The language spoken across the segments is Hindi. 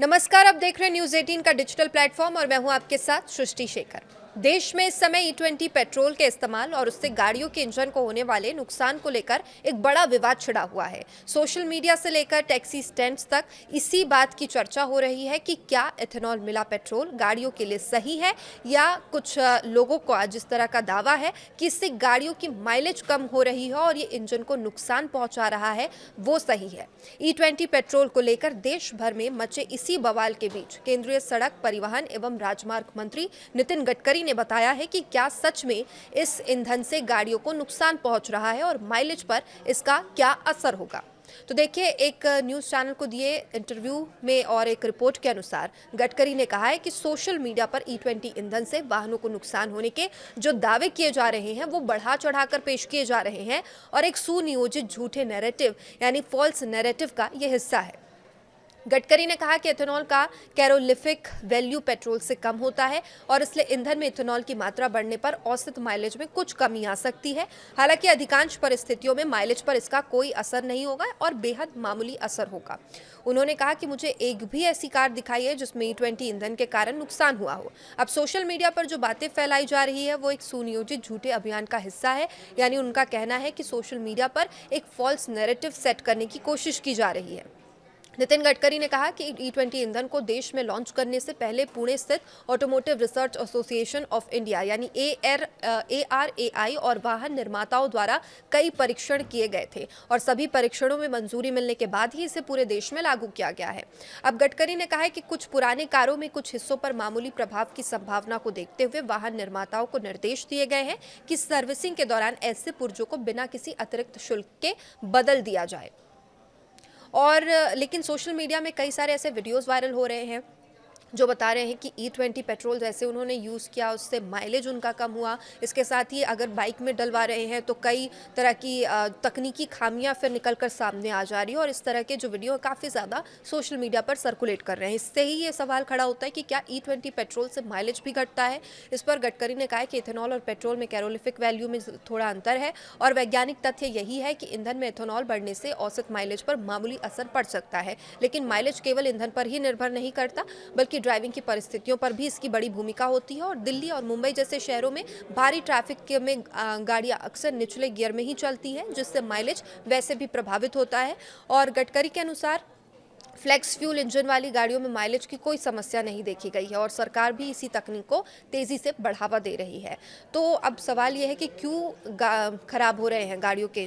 नमस्कार, आप देख रहे हैं न्यूज़ 18 का डिजिटल प्लेटफॉर्म और मैं हूं आपके साथ सृष्टि शेखर। देश में इस समय E20 पेट्रोल के इस्तेमाल और उससे गाड़ियों के इंजन को होने वाले नुकसान को लेकर एक बड़ा विवाद छिड़ा हुआ है। सोशल मीडिया से लेकर टैक्सी स्टैंड्स तक इसी बात की चर्चा हो रही है कि क्या एथेनॉल मिला पेट्रोल गाड़ियों के लिए सही है, या कुछ लोगों को जिस तरह का दावा है कि इससे गाड़ियों की माइलेज कम हो रही है और ये इंजन को नुकसान पहुंचा रहा है, वो सही है। E20 पेट्रोल को लेकर देश भर में मचे इसी बवाल के बीच केंद्रीय सड़क परिवहन एवं राजमार्ग मंत्री नितिन गडकरी ने बताया है कि क्या सच में इस ईंधन से गाड़ियों को नुकसान पहुंच रहा है और माइलेज पर इसका क्या असर होगा। तो देखिए, एक न्यूज़ चैनल को दिए इंटरव्यू में और एक रिपोर्ट के अनुसार गडकरी ने कहा है कि सोशल मीडिया पर E20 ईंधन से वाहनों को नुकसान होने के जो दावे किए जा रहे हैं वो बढ़ा चढ़ाकर पेश किए जा रहे हैं और एक सुनियोजित झूठे नैरेटिव यानी फॉल्स नैरेटिव का ये हिस्सा है। गडकरी ने कहा कि एथेनॉल का कैलोरीफिक वैल्यू पेट्रोल से कम होता है और इसलिए ईंधन में इथेनॉल की मात्रा बढ़ने पर औसत माइलेज में कुछ कमी आ सकती है। हालांकि अधिकांश परिस्थितियों में माइलेज पर इसका कोई असर नहीं होगा और बेहद मामूली असर होगा। उन्होंने कहा कि मुझे एक भी ऐसी कार दिखाई है जिसमें E20 ईंधन के कारण नुकसान हुआ हो। अब सोशल मीडिया पर जो बातें फैलाई जा रही है वो एक सुनियोजित झूठे अभियान का हिस्सा है, यानी उनका कहना है कि सोशल मीडिया पर एक फॉल्स नैरेटिव सेट करने की कोशिश की जा रही है। नितिन गडकरी ने कहा कि E20 ईंधन को देश में लॉन्च करने से पहले पुणे स्थित automotive research association of India यानी ARAI और वाहन निर्माताओं द्वारा कई परीक्षण किए गए थे और सभी परीक्षणों में मंजूरी मिलने के बाद ही इसे पूरे देश में लागू किया गया है। अब गडकरी ने कहा है कि कुछ पुराने कारों में कुछ हिस्सों पर मामूली प्रभाव की संभावना को देखते हुए वाहन निर्माताओं को निर्देश दिए गए हैं कि सर्विसिंग के दौरान ऐसे पुर्जों को बिना किसी अतिरिक्त शुल्क के बदल दिया जाए। और लेकिन सोशल मीडिया में कई सारे ऐसे वीडियोस वायरल हो रहे हैं जो बता रहे हैं कि E20 पेट्रोल जैसे उन्होंने यूज़ किया उससे माइलेज उनका कम हुआ। इसके साथ ही अगर बाइक में डलवा रहे हैं तो कई तरह की तकनीकी खामियां फिर निकल कर सामने आ जा रही है और इस तरह के जो वीडियो काफ़ी ज़्यादा सोशल मीडिया पर सर्कुलेट कर रहे हैं। इससे ही ये सवाल खड़ा होता है कि क्या E20 पेट्रोल से माइलेज भी घटता है। इस पर गडकरी ने कहा है कि इथेनॉल और पेट्रोल में कैलोरीफिक वैल्यू में थोड़ा अंतर है और वैज्ञानिक तथ्य यही है कि ईंधन में इथेनॉल बढ़ने से औसत माइलेज पर मामूली असर पड़ सकता है, लेकिन माइलेज केवल ईंधन पर ही निर्भर नहीं करता बल्कि ड्राइविंग की परिस्थितियों पर भी इसकी बड़ी भूमिका होती है। और दिल्ली और मुंबई जैसे शहरों में भारी ट्रैफिक में गाड़ियां अक्सर निचले गियर में ही चलती हैं, जिससे माइलेज वैसे भी प्रभावित होता है। और गडकरी के अनुसार फ्लेक्स फ्यूल इंजन वाली गाड़ियों में माइलेज की कोई समस्या नहीं देखी गई है और सरकार भी इसी तकनीक को तेजी से बढ़ावा दे रही है। तो अब सवाल यह है कि क्यों खराब हो रहे हैं गाड़ियों के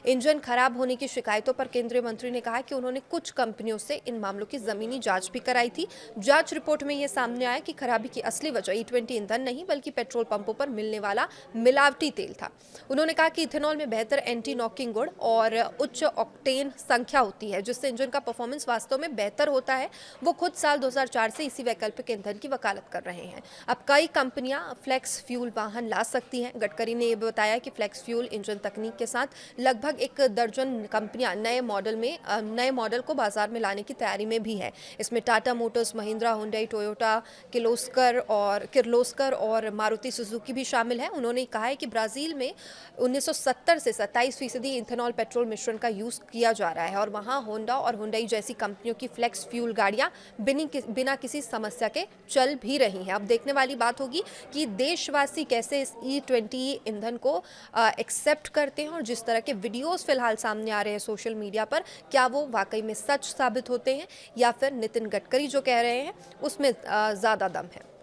इंजन खराब होने की शिकायतों पर केंद्रीय मंत्री ने कहा कि उन्होंने कुछ कंपनियों से इन मामलों की जमीनी जांच भी कराई थी। जांच रिपोर्ट में यह सामने आया कि खराबी की असली वजह E20 ईंधन नहीं बल्कि पेट्रोल पंपों पर मिलने वाला मिलावटी तेल था। उन्होंने कहा कि इथेनॉल में बेहतर एंटी नॉकिंग गुण और उच्च ऑक्टेन संख्या होती है जिससे इंजन का परफॉर्मेंस वास्तव में बेहतर होता है। वो खुद साल 2004 से इसी वैकल्पिक ईंधन की वकालत कर रहे हैं। अब कई कंपनियां फ्लेक्स फ्यूल वाहन ला सकती हैं। गडकरी ने यह बताया कि फ्लेक्स फ्यूल इंजन तकनीक के साथ लगभग 1 दर्जन कंपनियां नए मॉडल को बाजार में लाने की तैयारी में भी है। इसमें Tata Motors, Mahindra, Hyundai, Toyota, Kirloskar और मारुति सुजुकी भी शामिल है। उन्होंने कहा है कि ब्राजील में 1970 से 27% इथेनॉल पेट्रोल मिश्रण का यूज किया जा रहा है और वहां होंडा और हुंडई जैसी कंपनियों की फ्लेक्स फ्यूल गाड़ियां बिना किसी समस्या के चल भी रही हैं। अब देखने वाली बात होगी कि देशवासी कैसे इस E20 ईंधन को एक्सेप्ट करते हैं और जिस तरह के वीडियोस फिलहाल सामने आ रहे हैं सोशल मीडिया पर, क्या वो वाकई में सच साबित होते हैं या फिर नितिन गडकरी जो कह रहे हैं उसमें ज़्यादा दम है।